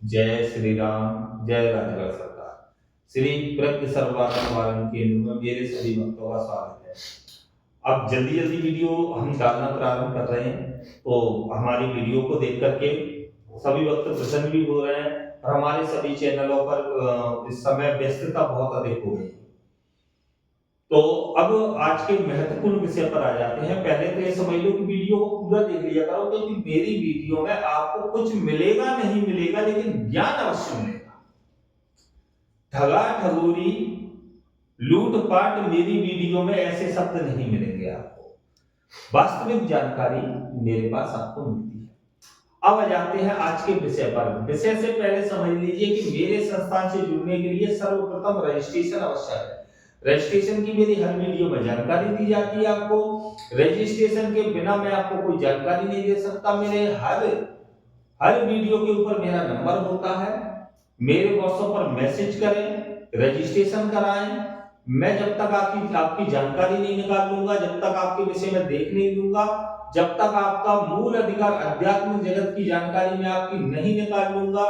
जय श्री राम, जय राजगढ़ सरकार। श्री प्रज्ञ सर्वात्म वारण केंद्र में मेरे सभी भक्तों का स्वागत है। अब जल्दी जल्दी वीडियो हम डालना प्रारंभ कर रहे हैं, तो हमारी वीडियो को देख करके सभी भक्त प्रसन्न भी हो रहे हैं और हमारे सभी चैनलों पर इस समय व्यस्तता बहुत अधिक हो गई। तो अब आज के महत्वपूर्ण विषय पर आ जाते हैं। पहले तो ये समझ लो कि वीडियो को पूरा देख लिया करो, क्योंकि मेरी वीडियो में आपको कुछ मिलेगा नहीं मिलेगा, लेकिन ज्ञान अवश्य मिलेगा। ठगा ठगोरी लूटपाट मेरी वीडियो में ऐसे शब्द नहीं मिलेंगे आपको। वास्तविक जानकारी मेरे पास आपको मिलती है। अब आ जाते हैं आज के विषय पर। विषय से पहले समझ लीजिए कि मेरे संस्थान से जुड़ने के लिए सर्वप्रथम रजिस्ट्रेशन आवश्यक है। रजिस्ट्रेशन की मेरी हर वीडियो में जानकारी दी जाती है आपको। रजिस्ट्रेशन के बिना मैं आपको कोई जानकारी नहीं दे सकता। मेरे हर वीडियो के ऊपर मेरा नंबर होता है। मेरे व्हाट्सएप पर मैसेज करें, रजिस्ट्रेशन कराएं। मैं जब तक आपकी जानकारी नहीं निकाल लूंगा, जब तक आपके विषय में देख नहीं लूंगा, जब तक आपका मूल अधिकार अध्यात्म जगत की जानकारी में आपकी नहीं निकाल लूंगा,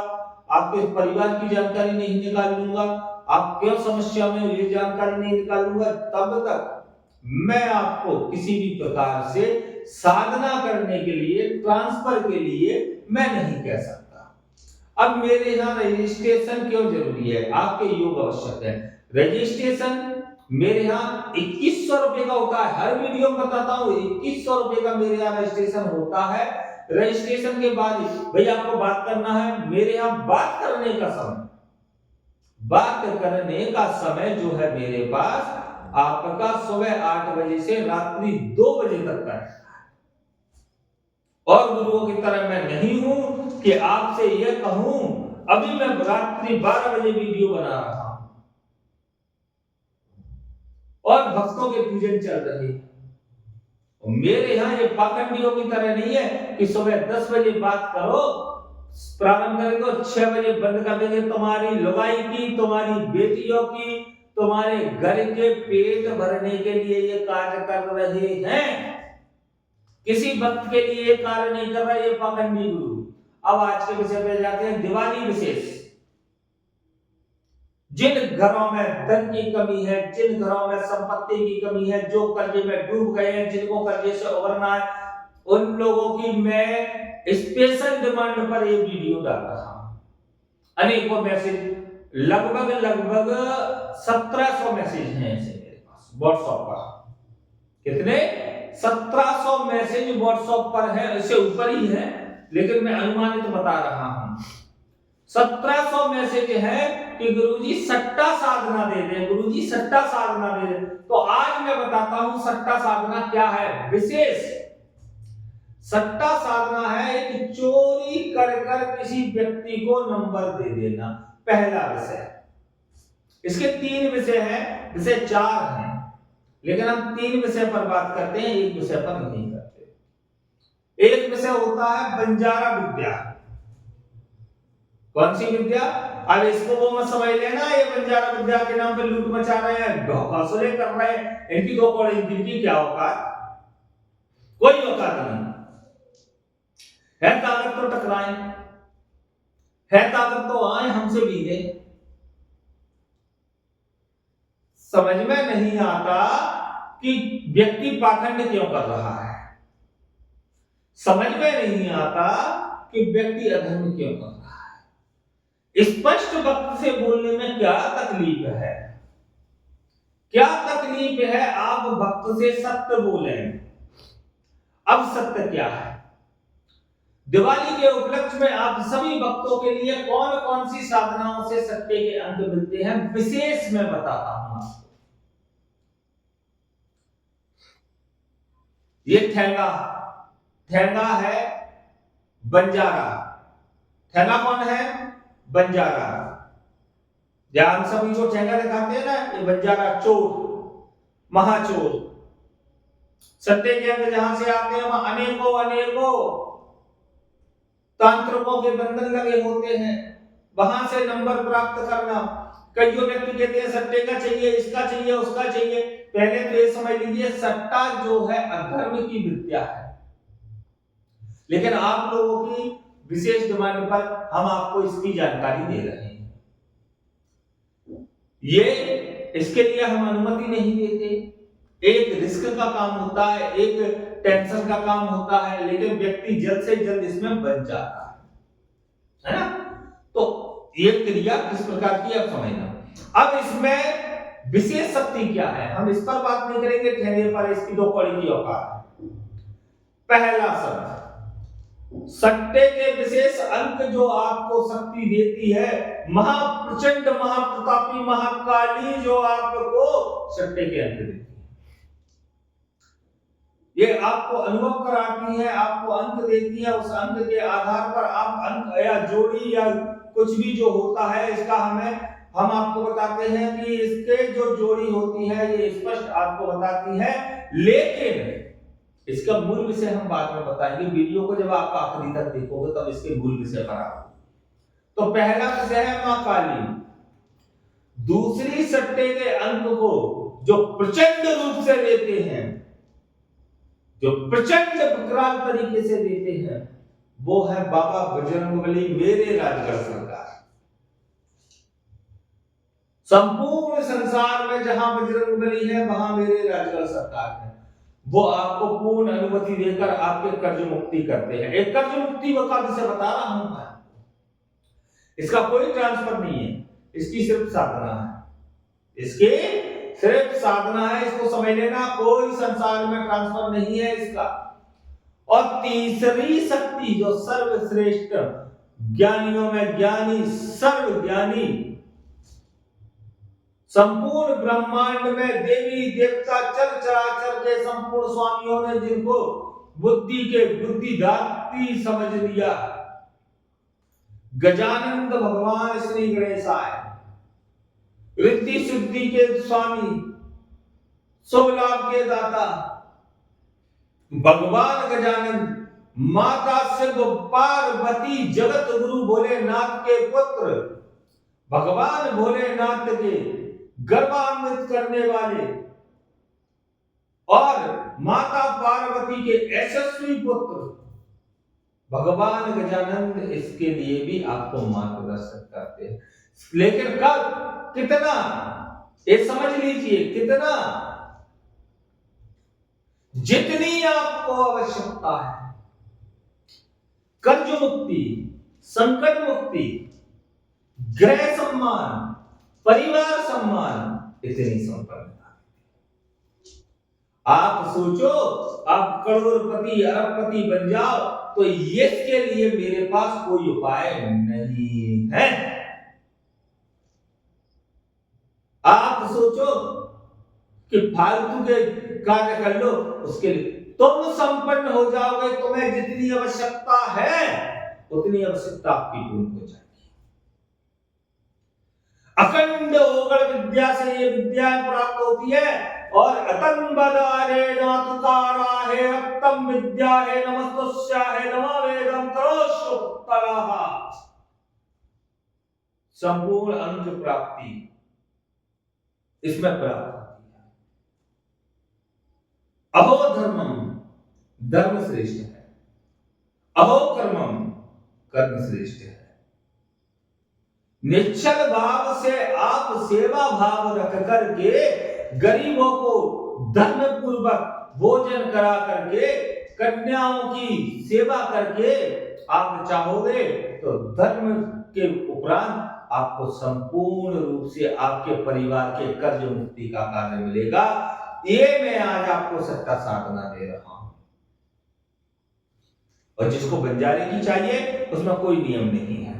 आपके परिवार की जानकारी नहीं निकाल लूंगा, आप क्यों समस्या में ये जानकारी नहीं निकाल लूंगा, तब तक मैं आपको किसी भी प्रकार से साधना करने के लिए, ट्रांसफर के लिए मैं नहीं कह सकता। अब मेरे यहाँ रजिस्ट्रेशन क्यों जरूरी है? आपके योग आवश्यक है। रजिस्ट्रेशन मेरे यहाँ 2100 रुपए का होता है। हर वीडियो में बताता हूँ 2100 रुपए का मेरे यहाँ रजिस्ट्रेशन होता है। रजिस्ट्रेशन के बाद भाई आपको बात करना है, मेरे यहाँ बात करने का समय जो है मेरे पास आपका सुबह 8 बजे से रात्रि 2 बजे तक का है। और गुरुओं की तरह मैं नहीं हूं कि आपसे यह कहूं अभी मैं रात्रि 12 बजे वीडियो बना रहा हूं और भक्तों के पूजन चल रहे हैं। मेरे यहां ये पाखंडियों की तरह नहीं है कि सुबह 10 बजे बात करो, प्रारंभ करेंगे और 6 बजे बंद कर देंगे। तुम्हारी लुगाई की, तुम्हारी बेटियों की, तुम्हारे घर के पेट भरने के लिए ये कार्य कर रहे हैं, किसी भक्त के लिए कार्य नहीं कर रहा ये पाखंडी गुरु। अब आज के विषय पे जाते हैं। दिवाली विशेष। जिन घरों में धन की कमी है, जिन घरों में संपत्ति की कमी है, जो कर्जे में डूब गए हैं, जिनको कर्जे से उबरना है, उन लोगों की मैं स्पेशल डिमांड पर ये वीडियो डाल रहा हूं। अनेकों मैसेज, लगभग 1700 मैसेज हैं ऐसे मेरे पास व्हाट्सएप पर। कितने? 1700 मैसेज व्हाट्सएप पर है, इससे ऊपर ही है, लेकिन मैं अनुमानित बता रहा हूं। 1700 मैसेज है कि गुरुजी सट्टा साधना दे दे, गुरुजी सट्टा साधना दे दे। तो आज मैं बताता हूं सट्टा साधना क्या है। विशेष सट्टा साधना है कि चोरी कर कर किसी व्यक्ति को नंबर दे देना, पहला विषय। इसके 3 विषय हैं, विषय 4 हैं, लेकिन हम 3 विषय पर बात करते हैं, एक विषय पर नहीं करते। एक विषय होता है बंजारा विद्या। कौन सी विद्या? अब इसको वो मत समझ लेना ये बंजारा विद्या के नाम पे लूट मचा रहे हैं, धोखाधड़ी कर रहे हैं, इनकी 2 कौड़ी, इनकी क्या औकात? कोई औकात नहीं है। ताकत तो टकराएं, है ताकत तो आए हमसे भीगे। समझ में नहीं आता कि व्यक्ति पाखंड क्यों कर रहा है। समझ में नहीं आता कि व्यक्ति अधर्म क्यों कर रहा है। स्पष्ट वक्त से बोलने में क्या तकलीफ है? क्या तकलीफ है? आप भक्त से सत्य बोलें। अब सत्य क्या है? दिवाली के उपलक्ष्य में आप सभी भक्तों के लिए कौन कौन सी साधनाओं से सत्य के अंक मिलते हैं विशेष मैं बताता हूं आपको। ये ठेंगा है बंजारा। ठेंगा कौन है? बंजारा। जहां हम सभी को ठेंगा दिखाते हैं ना, ये बंजारा चोर, महाचोर। सत्य के अंक जहां से आते हैं वहां अनेकों तांत्रिकों के बंधन लगे होते हैं। वहां से नंबर प्राप्त करना। कई व्यक्ति कहते हैं सट्टे का चाहिए, इसका चाहिए, उसका चाहिए। पहले तो ये समझ लीजिए सट्टा जो है अधर्म की विद्या है, लेकिन आप लोगों की विशेष डिमांड पर हम आपको इसकी जानकारी दे रहे हैं। ये इसके लिए हम अनुमति नहीं देते। एक रिस्क का काम होता है, एक टेंशन का काम होता है, लेकिन व्यक्ति जल्द से जल्द इसमें बच जाता है ना। तो ये क्रिया किस प्रकार की आप समझना। अब इसमें विशेष शक्ति क्या है, हम इस पर बात नहीं करेंगे, ठहरे पर इसकी दो कड़ी की औकात है। पहला शब्द सट्टे के विशेष अंक जो आपको शक्ति देती है, महाप्रचंड महाप्रतापी महाकाली जो आपको सट्टे के अंक देती है, ये आपको अनुभव कराती है, आपको अंक देती है। उस अंक के आधार पर आप अंक या जोड़ी या कुछ भी जो होता है इसका हम आपको बताते हैं कि इसके जो जोड़ी होती है ये स्पष्ट आपको बताती है, लेकिन इसका मूल विषय हम बाद में बताएंगे। वीडियो को जब आप आखिरी तक देखोगे तब इसके मूल विषय पर आओगे। तो पहला विषय है मां काली। दूसरी सट्टे के अंक को जो प्रचंड रूप से देते हैं, जो प्रचंड विकराल तरीके से देते हैं, वो है बाबा बजरंगबली मेरे राजगढ़ सरकार। संपूर्ण संसार में जहां बजरंगबली है वहां मेरे राजगढ़ सरकार है। वो आपको पूर्ण अनुमति देकर आपके कर्ज मुक्ति करते हैं। एक कर्ज मुक्ति का विषय बता रहा हूं मैं, इसका कोई ट्रांसफर नहीं है, इसकी सिर्फ साधना है, इसकी सिर्फ साधना है, इसको समझ लेना। कोई संसार में ट्रांसफर नहीं है इसका। और तीसरी शक्ति जो सर्वश्रेष्ठ ज्ञानियों में ज्ञानी, सर्व ज्ञानी, संपूर्ण ब्रह्मांड में देवी देवता चर चराचर के संपूर्ण स्वामियों ने जिनको बुद्धि के बुद्धिदात्री समझ लिया, गजानंद भगवान श्री गणेशाय, रिद्धि सिद्धि के स्वामी, शुभ लाभ के दाता भगवान गजानंद, माता शिव पार्वती जगत गुरु भोलेनाथ के पुत्र, भगवान भोलेनाथ के गर्भान्वित करने वाले और माता पार्वती के यशस्वी पुत्र भगवान गजानंद इसके लिए भी आपको मार्गदर्शन करते हैं। लेकिन कब, कितना, ये समझ लीजिए, कितना, जितनी आपको आवश्यकता है। कर्ज मुक्ति, संकट मुक्ति, गृह सम्मान, परिवार सम्मान, इतनी संपन्नता। आप सोचो आप करोड़पति अरबपति बन जाओ तो इसके लिए मेरे पास कोई उपाय नहीं है। आप सोचो कि फालतू के कार्य कर लो, उसके लिए तुम संपन्न हो जाओगे। तुम्हें जितनी आवश्यकता है उतनी आवश्यकता आपकी पूर्ण हो जाएगी। अखंड ओगण विद्या से ये विद्या प्राप्त होती है। और अतंबदारे नातुकारा है रक्तम विद्या है नमस्तुष्या है नमा वेदम करोष्टलाह, संपूर्ण अंक प्राप्ति इसमें प्राप्त होती है। अहो धर्मम, धर्म श्रेष्ठ है, अहो कर्मम, कर्म श्रेष्ठ है। निश्चल भाव से आप सेवा भाव रख करके गरीबों को धर्म पूर्वक भोजन करा करके, कन्याओं की सेवा करके आप चाहोगे तो धर्म के उपरांत आपको संपूर्ण रूप से आपके परिवार के कर्ज मुक्ति का कार्य मिलेगा। ये मैं आज आपको सत्ता साधना दे रहा हूं। और जिसको बंजारे की चाहिए उसमें कोई नियम नहीं है,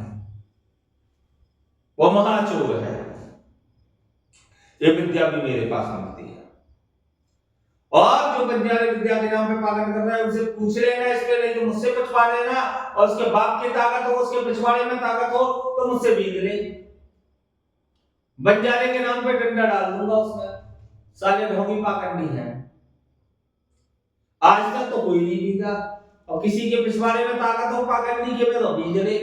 वो महाचोर है। ये विद्या भी मेरे पास मिलती है। और जो बंजारे विद्या के नाम पे पालन कर रहा है उनसे पूछ लेना, इसके नहीं तो मुझसे पिछवा लेना। और उसके बाप की ताकत हो, उसके पिछवाड़े में ताकत हो तो मुझसे भीग ले। बंजारे के नाम पे डंडा डाल दूंगा उसमें, साले ढोंगी पाखंडी है। आज तक तो कोई नहीं भीगा, और किसी के पिछवाड़े में ताकत हो पाखंडी के में तो भीग ले।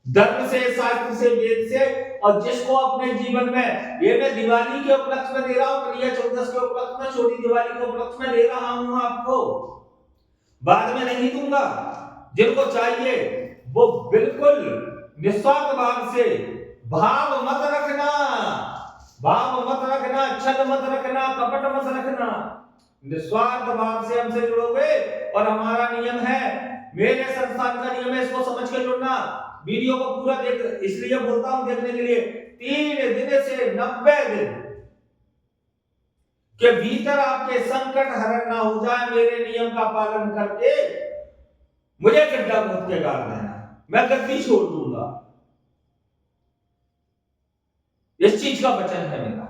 धर्म से, शास्त्र से, वेद से। और जिसको अपने जीवन में, ये मैं दिवाली के उपलक्ष्य में दे रहा हूं, कलिया चौदस के उपलक्ष्य में, छोटी दिवाली के उपलक्ष्य में दे रहा हूं आपको, बाद में नहीं दूंगा। जिनको चाहिए वो बिल्कुल निस्वार्थ भाव से, भाव मत रखना, भाव मत रखना, छल मत रखना, कपट मत रखना, निस्वार्थ भाव से हमसे जुड़ोगे। और हमारा नियम है, मेरे संस्थान का नियम है, इसको समझ के जुड़ना। वीडियो को पूरा देख, इसलिए बोलता हूं देखने के लिए, 3 दिन से 90 दिन के भीतर आपके संकट हरण ना हो जाए, मेरे नियम का पालन करके मुझे गड्ढा खोद के गाड़ देना, मैं गद्दी छोड़ दूंगा। इस चीज का वचन है मेरा।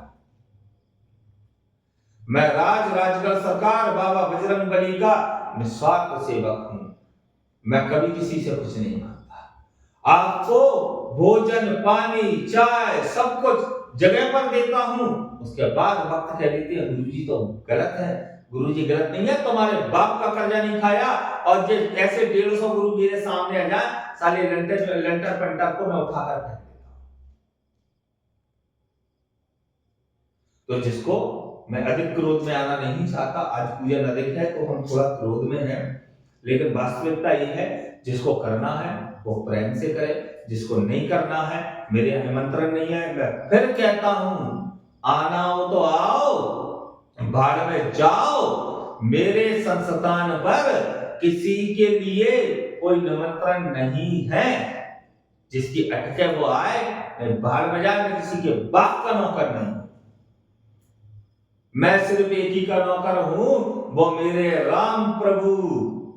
मैं राजगढ़ सरकार बाबा बजरंगबली का निस्वार्थ सेवक हूं। मैं कभी किसी से कुछ नहीं मांगता। आपको भोजन, पानी, चाय सब कुछ जगह पर देता हूं। उसके बाद वक्त कह देते हैं गुरुजी तो गलत है। गुरुजी गलत नहीं है, तुम्हारे बाप का कर्जा नहीं खाया। और जो ऐसे 150 गुरु मेरे सामने आ जाए, साले लंटर पंटर को मैं उठाकर फेंक देता हूं। तो जिसको मैं अधिक क्रोध में आना नहीं चाहता, आज पूजन अधिक है तो हम थोड़ा क्रोध में हैं, लेकिन वास्तविकता ये है, जिसको करना है वो प्रेम से करे, जिसको नहीं करना है, मेरे निमंत्रण नहीं है। मैं फिर कहता हूं, आना हो तो आओ, भाड़ में जाओ। मेरे संस्थान पर किसी के लिए कोई निमंत्रण नहीं है। जिसकी अटके वो आए, मैं भाड़ में जाए। मैं किसी के बाप का नौकर नहीं, मैं सिर्फ एक ही का नौकर हूं, वो मेरे राम प्रभु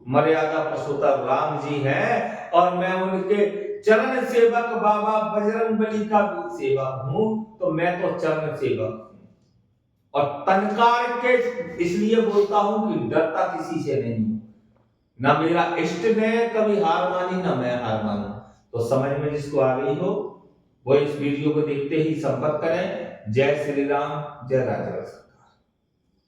मर्यादा पुरुषोत्तम राम जी हैं। और मैं उनके चरण सेवक बाबा बजरंगबली का भी सेवक हूं। तो मैं तो चरण सेवक हूं, और तनकार के इसलिए बोलता हूं कि डरता किसी से नहीं हूं। ना मेरा इष्ट ने कभी हार मानी, ना मैं हार मानू। तो समझ में जिसको आ गई हो वो इस वीडियो को देखते ही संपर्क करें। जय श्री राम, जय राजगढ़।